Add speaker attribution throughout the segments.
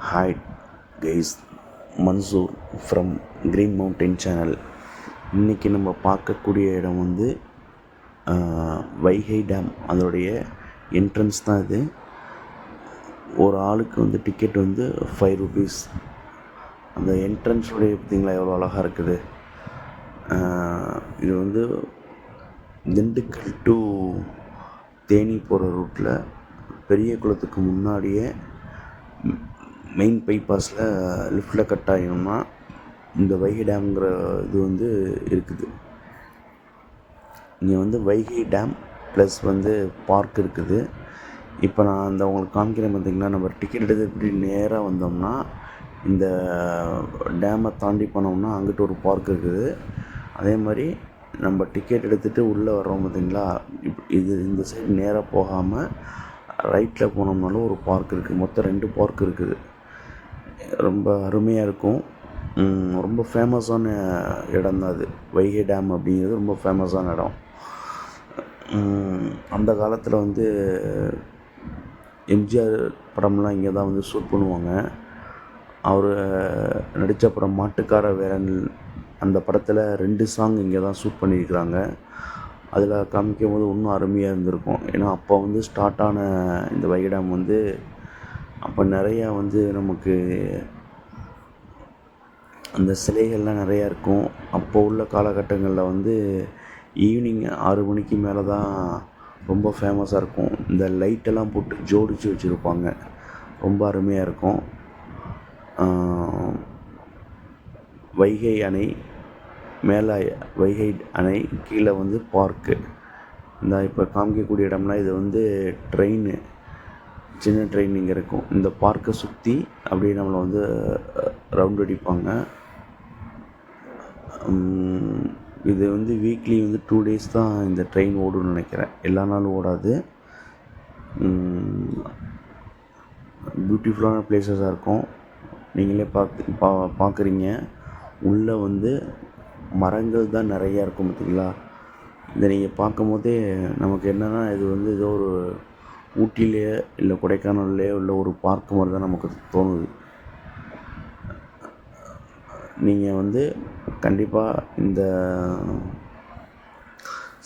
Speaker 1: Hi guys, Mansoor from green mountain channel. இன்றைக்கி நம்ம பார்க்கக்கூடிய இடம் வந்து வைகை டேம். அதோடைய என்ட்ரன்ஸ் தான் இது. ஒரு ஆளுக்கு வந்து டிக்கெட் வந்து 5 rupees. அந்த என்ட்ரன்ஸுடைய பார்த்திங்களா எவ்வளோ அழகாக இருக்குது. இது வந்து திண்டுக்கல் டு தேனி போகிற ரூட்டில் பெரிய குளத்துக்கு முன்னாடியே மெயின் பைபாஸில் லிஃப்டில் கட் ஆகினோம்னா இந்த வைகை டேம்ங்கிற இது வந்து இருக்குது. இங்கே வந்து வைகை டேம் ப்ளஸ் வந்து பார்க் இருக்குது. இப்போ நான் அந்த உங்களுக்கு காமிக்கிறேன் பார்த்திங்கன்னா, நம்ம டிக்கெட் எடுத்து இப்படி நேராக வந்தோம்னா இந்த டேமை தாண்டி போனோம்னா அங்கிட்டு ஒரு பார்க் இருக்குது. அதே மாதிரி நம்ம டிக்கெட் எடுத்துகிட்டு உள்ளே வர்றோம் பார்த்திங்களா, இது இந்த சைடு நேராக போகாமல் ரைட்டில் போனோம்னாலும் ஒரு பார்க் இருக்குது. மொத்தம் 2 பார்க் இருக்குது. ரொம்ப அருமையாக இருக்கும். ரொம்ப ஃபேமஸான இடம் தான் அது. வைகை டேம் அப்படிங்கிறது ரொம்ப ஃபேமஸான இடம். அந்த காலத்தில் வந்து எம்ஜிஆர் படம்லாம் இங்கே தான் வந்து ஷூட் பண்ணுவாங்க. அவர் நடித்த படம் மாட்டுக்கார வேலன், அந்த படத்தில் 2 சாங் இங்கே தான் ஷூட் பண்ணியிருக்கிறாங்க. அதில் காமிக்கும் போது இன்னும் அருமையாக இருந்திருக்கும். ஏன்னா அப்போ வந்து ஸ்டார்ட் ஆன இந்த வைகை டேம் வந்து அப்போ நிறையா வந்து நமக்கு அந்த சிலைகள்லாம் நிறையா இருக்கும். அப்போ உள்ள காலகட்டங்களில் வந்து ஈவினிங் 6 மணிக்கு மேலே தான் ரொம்ப ஃபேமஸாக இருக்கும். இந்த லைட்டெல்லாம் போட்டு ஜோடித்து வச்சுருப்பாங்க. ரொம்ப அருமையாக இருக்கும். வைகை அணை மேலே, வைகை அணை கீழே வந்து பார்க்கு. இந்த இப்போ காமிக்கக்கூடிய இடம்லாம் இது வந்து ட்ரெயின், சின்ன ட்ரெயின் இங்கே இருக்கும். இந்த பார்க்கை சுற்றி அப்படியே நம்மளை வந்து ரவுண்ட் அடிப்பாங்க. இது வந்து வீக்லி வந்து 2 days தான் இந்த ட்ரெயின் ஓடுன்னு நினைக்கிறேன். எல்லா நாளும் ஓடாது. பியூட்டிஃபுல்லான பிளேஸஸாக இருக்கும். நீங்களே பார்க்குறீங்க. உள்ளே வந்து மரங்கள் தான் நிறையா இருக்கும் பார்த்திங்களா. இதை நீங்கள் பார்க்கும் போதே நமக்கு என்னென்னா, இது வந்து ஏதோ ஒரு ஊட்டியிலே இல்லை கொடைக்கானல்லே உள்ள ஒரு பார்க் மாதிரி தான் நமக்கு தோணுது. நீங்கள் வந்து கண்டிப்பாக இந்த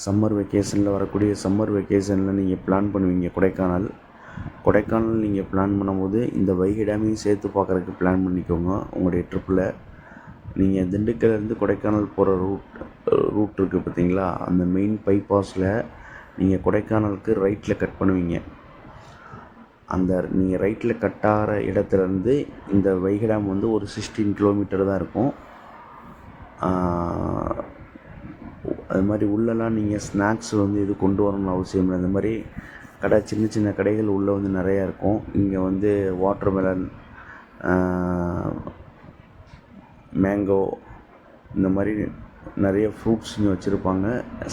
Speaker 1: சம்மர் வெக்கேஷனில், வரக்கூடிய சம்மர் வெக்கேஷனில் நீங்கள் பிளான் பண்ணுவீங்க கொடைக்கானல் நீங்கள் பிளான் பண்ணும்போது இந்த வைகை டேமையும் சேர்த்து பார்க்குறதுக்கு பிளான் பண்ணிக்கோங்க. உங்களுடைய ட்ரிப்பில் நீங்கள் திண்டுக்கல்லேருந்து கொடைக்கானல் போகிற ரூட் இருக்குது பார்த்திங்களா, அந்த மெயின் பைபாஸில் நீங்கள் கொடைக்கானலுக்கு ரைட்டில் கட் பண்ணுவீங்க. அந்த நீங்கள் ரைட்டில் கட் ஆகிற இடத்துலேருந்து இந்த வைகை டேம் வந்து ஒரு 16 kilometer தான் இருக்கும். அது மாதிரி உள்ளெல்லாம் நீங்கள் ஸ்நாக்ஸ் வந்து இது கொண்டு வரணும்னு அவசியம் இல்லை. இந்த மாதிரி கடை, சின்ன சின்ன கடைகள் உள்ளே வந்து நிறையா இருக்கும். இங்கே வந்து வாட்டர்மெலன், மேங்கோ, இந்த மாதிரி நிறைய ஃப்ரூட்ஸ் இங்கே வச்சுருப்பாங்க.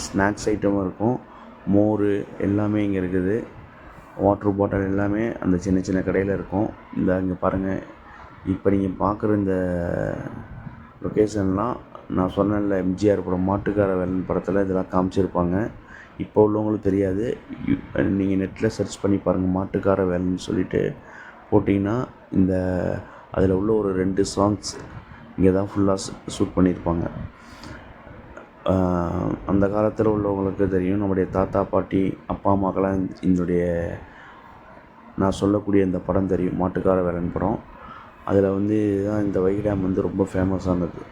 Speaker 1: ஸ்நாக்ஸ் ஐட்டமும் இருக்கும். மோர் எல்லாமே இங்கே இருக்குது. வாட்ரு பாட்டில் எல்லாமே அந்த சின்ன சின்ன கடையில் இருக்கும். இங்கே பாருங்கள், இப்போ நீங்கள் பார்க்குற இந்த லொக்கேஷன்லாம் நான் சொன்னேன்ல, எம்ஜிஆர் படம் மாட்டுக்கார வேலன் படத்தில் இதெல்லாம் காமிச்சிருப்பாங்க. இப்போ உள்ளவங்களுக்கு தெரியாது. நீங்கள் நெட்டில் சர்ச் பண்ணி பாருங்கள், மாட்டுக்கார வேலன் சொல்லிவிட்டு போட்டிங்கன்னா இந்த அதில் உள்ள ஒரு 2 songs இங்கே தான் ஃபுல்லாக ஷூட் பண்ணியிருப்பாங்க. அந்த காலத்தில் உள்ளவங்களுக்கு தெரியும். நம்முடைய தாத்தா பாட்டி அப்பா அம்மாக்கெல்லாம் இதனுடைய நான் சொல்லக்கூடிய இந்த படம் தெரியும், மாட்டுக்கார வேலன் படம். அதில் வந்து தான் இந்த வைகை டேம் வந்து ரொம்ப ஃபேமஸானது.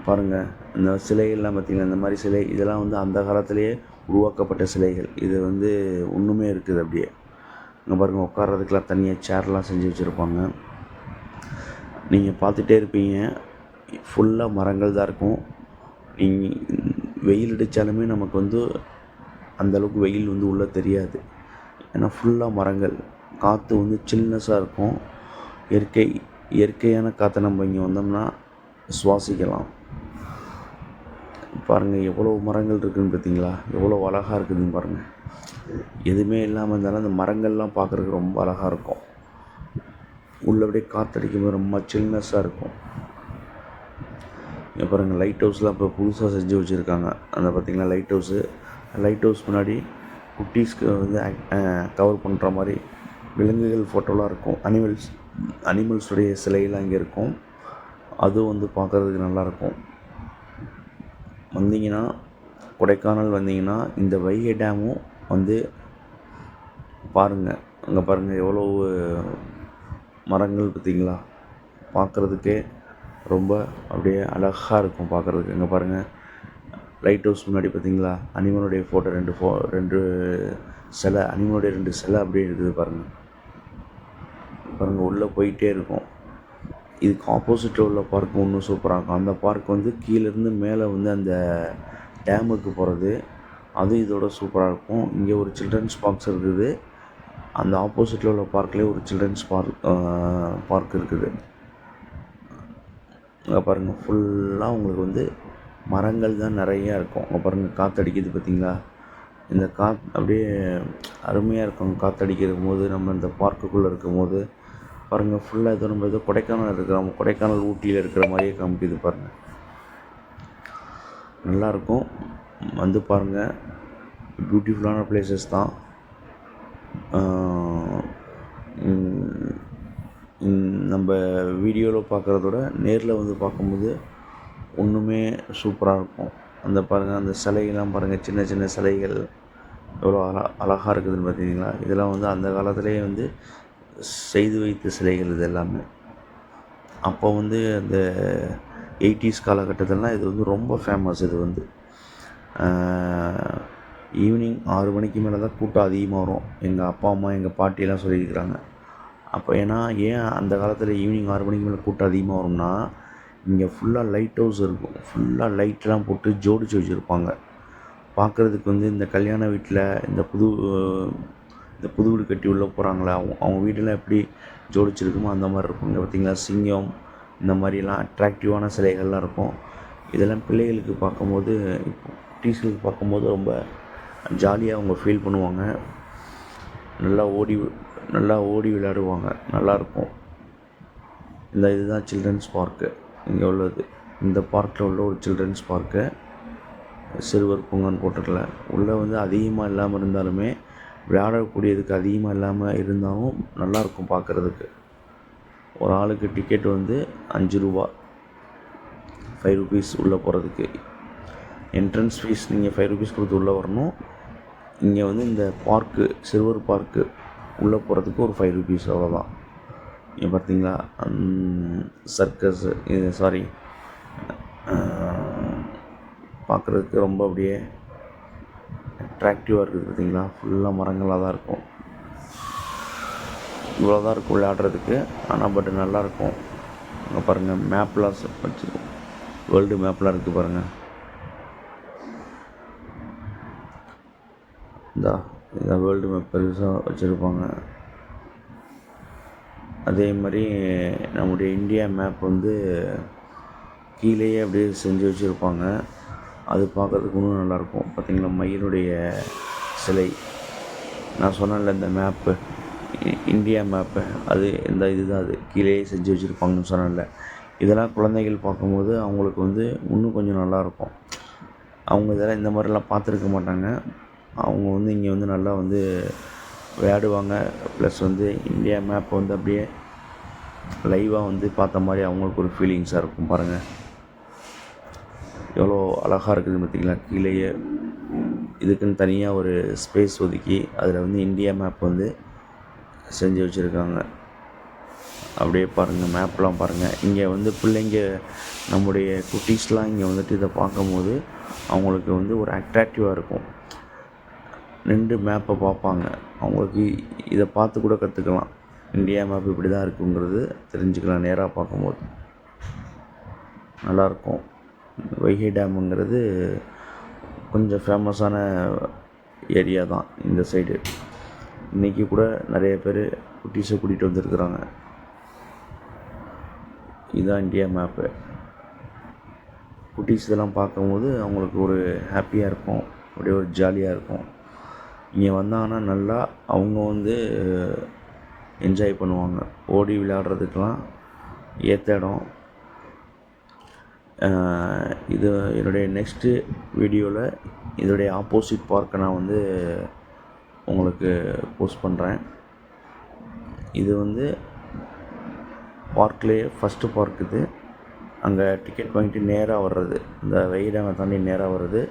Speaker 1: பாருங்கள், இந்த சிலைகள்லாம் பார்த்திங்கன்னா, இந்த மாதிரி சிலை இதெல்லாம் வந்து அந்த காலத்திலேயே உருவாக்கப்பட்ட சிலைகள். இது வந்து ஒன்றுமே இருக்குது அப்படியே. இங்கே பாருங்கள், உட்கார்றதுக்கெலாம் தனியாக சேர்லாம் செஞ்சு வச்சுருப்பாங்க. நீங்கள் பார்த்துட்டே இருப்பீங்க. ஃபுல்லாக மரங்கள் தான் இருக்கும். நீங்கள் வெயில் அடித்தாலுமே நமக்கு வந்து அந்தளவுக்கு வெயில் வந்து உள்ளே தெரியாது. ஏன்னா ஃபுல்லாக மரங்கள். காற்று வந்து சில்னஸாக இருக்கும். இயற்கையான காற்றை நம்ம இங்கே வந்தோம்னா சுவாசிக்கலாம். பாருங்கள், எவ்வளோ மரங்கள் இருக்குதுன்னு பார்த்தீங்களா, எவ்வளோ அழகாக இருக்குதுன்னு பாருங்கள். எதுவுமே இல்லாமல் இருந்தாலும் அந்த மரங்கள்லாம் பார்க்குறதுக்கு ரொம்ப அழகாக இருக்கும். உள்ளபடியே காற்றடிக்கும்போது ரொம்ப சில்னஸாக இருக்கும். இங்கே பாருங்கள், லைட் ஹவுஸ்லாம் இப்போ புதுசாக செஞ்சு வச்சுருக்காங்க. அந்த பார்த்திங்கன்னா லைட் ஹவுஸ் முன்னாடி குட்டீஸ்க்கு வந்து கவர் பண்ணுற மாதிரி விலங்குகள் ஃபோட்டோலாம் இருக்கும். அனிமல்ஸ் அனிமல்ஸுடைய சிலையெல்லாம் இங்கே இருக்கும். அதுவும் வந்து பார்க்குறதுக்கு நல்லாயிருக்கும். வந்தீங்கன்னா, கொடைக்கானல் வந்தீங்கன்னா இந்த வைகை டேமும் வந்து பாருங்கள். அங்கே பாருங்கள் எவ்வளோ மரங்கள் பார்த்தீங்களா, பார்க்குறதுக்கே ரொம்ப அப்படியே அழகாக இருக்கும் பார்க்குறதுக்கு. இங்கே பாருங்கள், லைட் ஹவுஸ் முன்னாடி பார்த்தீங்களா, அனிமலுடைய ஃபோட்டோ ரெண்டு சிலை, அனிமலுடைய 2 சிலை அப்படியே இருக்குது பாருங்கள். பாருங்கள் உள்ளே போயிட்டே இருக்கும். இதுக்கு ஆப்போசிட்டில் உள்ள பார்க் இன்னும் சூப்பராக இருக்கும். அந்த பார்க் வந்து கீழேருந்து மேலே வந்து அந்த டேமுக்கு போகிறது, அதுவும் இதோட சூப்பராக இருக்கும். இங்கே ஒரு சில்ட்ரன்ஸ் பார்க்ஸ் இருக்குது. அந்த ஆப்போசிட்டில் உள்ள பார்க்லேயே ஒரு சில்ட்ரன்ஸ் பார்க் இருக்குது. அங்கே பாருங்கள், ஃபுல்லாக உங்களுக்கு வந்து மரங்கள் தான் நிறையா இருக்கும். அங்கே பாருங்கள், காற்றடிக்குது பார்த்தீங்களா, இந்த அப்படியே அருமையாக இருக்கும். காற்றடிக்கும் போது நம்ம இந்த பார்க்குக்குள்ளே இருக்கும் போது பாருங்கள், ஃபுல்லாக ஏதோ நம்ம ஏதோ கொடைக்கானல் ஊட்டியில் இருக்கிற மாதிரியே காமிக்குது பாருங்கள். நல்லாயிருக்கும், வந்து பாருங்கள். பியூட்டிஃபுல்லான பிளேசஸ் தான். நம்ம வீடியோவில் பார்க்குறதோட நேரில் வந்து பார்க்கும்போது ஒன்றுமே சூப்பராக இருக்கும். அந்த பாருங்கள், அந்த சிலைகள்லாம் பாருங்கள், சின்ன சின்ன சிலைகள் எவ்வளோ அழகாக இருக்குதுன்னு பார்த்தீங்களா. இதெல்லாம் வந்து அந்த காலத்துலேயே வந்து செய்து வைத்த சிலைகள் இது எல்லாமே. அப்போ வந்து அந்த 80s காலகட்டத்திலலாம் இது வந்து ரொம்ப ஃபேமஸ். இது வந்து ஈவினிங் 6 மணிக்கு மேலே தான் கூட்டம் அதிகமாக வரும். எங்கள் அப்பா அம்மா எங்கள் பாட்டியெல்லாம் சொல்லியிருக்கிறாங்க. அப்போ ஏன் அந்த காலத்தில் ஈவினிங் 6 மணிக்கு மேலே கூட்டம் அதிகமாக வரும்னா, இங்கே ஃபுல்லாக லைட் ஹவுஸ் இருக்கும். ஃபுல்லாக லைட்லாம் போட்டு ஜோடிச்சு வச்சுருப்பாங்க. பார்க்குறதுக்கு வந்து இந்த கல்யாண வீட்டில் இந்த புது வீடு கட்டி உள்ளே போகிறாங்களா, அவங்க வீடெல்லாம் எப்படி ஜோடிச்சிருக்குமோ அந்த மாதிரி இருக்கும். இங்கே பார்த்திங்களா, சிங்கம் இந்த மாதிரிலாம் அட்ராக்டிவான சிலைகள்லாம் இருக்கும். இதெல்லாம் பிள்ளைகளுக்கு பார்க்கும்போது, குட்டீஸ்களுக்கு பார்க்கும்போது ரொம்ப ஜாலியாக அவங்க ஃபீல் பண்ணுவாங்க. நல்லா ஓடி விளையாடுவாங்க. நல்லாயிருக்கும். இதுதான் சில்ட்ரன்ஸ் பார்க்கு இங்கே உள்ளது. இந்த பார்க்கில் உள்ள ஒரு சில்ட்ரன்ஸ் பார்க்கு, சிறுவர் பூங்கான்னு போட்டிருக்கல. உள்ளே வந்து அதிகமாக இல்லாமல் இருந்தாலுமே, விளையாடக்கூடியதுக்கு அதிகமாக இல்லாமல் இருந்தாலும் நல்லாயிருக்கும் பார்க்குறதுக்கு. ஒரு ஆளுக்கு டிக்கெட் வந்து 5 ரூபா, 5 ருபீஸ் உள்ளே போகிறதுக்கு. என்ட்ரன்ஸ் ஃபீஸ் நீங்கள் 5 ருபீஸ் கொடுத்து உள்ளே வரணும். இங்கே வந்து இந்த பார்க்கு, சிறுவர் பார்க்கு உள்ளே போகிறதுக்கு ஒரு 5 ருபீஸ், அவ்வளோதான். இங்கே பார்த்தீங்களா, சர்க்கஸ், பார்க்குறதுக்கு ரொம்ப அப்படியே அட்ராக்டிவாக இருக்குது பார்த்தீங்களா. ஃபுல்லாக மரங்களாக தான் இருக்கும். இவ்வளோ தான் இருக்கும் விளையாடுறதுக்கு. ஆனால் பட் நல்லாயிருக்கும். அங்கே பாருங்கள், மேப்லாம் வச்சுருக்கோம். வேர்ல்டு மேப்லாம் இருக்குது பாருங்கள். இந்த வேர்ல்டு மேப் பெருசாக வச்சுருப்பாங்க. அதே மாதிரி நம்முடைய இந்தியா மேப் வந்து கீழேயே அப்படியே செஞ்சு வச்சுருப்பாங்க. அது பார்க்குறதுக்கு இன்னும் நல்லாயிருக்கும். பார்த்திங்களா, மயிலுடைய சிலை. நான் சொன்னேன்ல, இந்த மேப்பு, இந்தியா மேப்பு, அது இதுதான். அது கீழேயே செஞ்சு வச்சுருப்பாங்கன்னு சொன்னேன்ல. இதெல்லாம் குழந்தைகள் பார்க்கும்போது அவங்களுக்கு வந்து இன்னும் கொஞ்சம் நல்லாயிருக்கும். அவங்க இதெல்லாம் இந்த மாதிரிலாம் பார்த்துருக்க மாட்டாங்க. அவங்க வந்து இங்கே வந்து நல்லா வந்து விளையாடுவாங்க. ப்ளஸ் வந்து இந்தியா மேப்பை வந்து அப்படியே லைவாக வந்து பார்த்த மாதிரி அவங்களுக்கு ஒரு ஃபீலிங்ஸாக இருக்கும். பாருங்கள், எவ்வளோ அழகாக இருக்குது பார்த்திங்களா. கீழேயே இதுக்குன்னு தனியாக ஒரு ஸ்பேஸ் ஒதுக்கி அதில் வந்து இந்தியா மேப் வந்து செஞ்சு வச்சுருக்காங்க. அப்படியே பாருங்கள், மேப்லாம் பாருங்கள். இங்கே வந்து பிள்ளைங்க, நம்முடைய குட்டீஸ்லாம் இங்கே வந்துட்டு இதை பார்க்கும்போது அவங்களுக்கு வந்து ஒரு அட்ராக்டிவாக இருக்கும். நின்று மேப்பை பார்ப்பாங்க. அவங்களுக்கு இதை பார்த்து கூட கற்றுக்கலாம். இந்தியா மேப் இப்படி தான் இருக்குங்கிறது தெரிஞ்சுக்கலாம் நேராக பார்க்கும்போது. நல்லாயிருக்கும். வைகை டேமுங்கிறது கொஞ்சம் ஃபேமஸான ஏரியா தான் இந்த சைடு. இன்றைக்கி கூட நிறைய பேர் குட்டீஸை கூட்டிகிட்டு வந்துருக்குறாங்க. இதுதான் இந்தியா மேப்பு. குட்டீஸ் இதெல்லாம் பார்க்கும்போது அவங்களுக்கு ஒரு ஹாப்பியாக இருக்கும், அப்படியே ஒரு ஜாலியாக இருக்கும். இங்கே வந்தாங்கன்னா நல்லா அவங்க வந்து என்ஜாய் பண்ணுவாங்க. ஓடி விளையாடுறதுக்கெலாம் ஏற்ற இடம். இது என்னுடைய நெக்ஸ்ட்டு வீடியோவில் இதோடைய ஆப்போசிட் பார்க்கை நான் வந்து உங்களுக்கு போஸ்ட் பண்ணுறேன். இது வந்து பார்க்லேயே ஃபஸ்ட்டு பார்க் இது. அங்கே டிக்கெட் வாங்கிட்டு நேராக வர்றது, இந்த வைகை டேமை தாண்டி நேராக வர்றது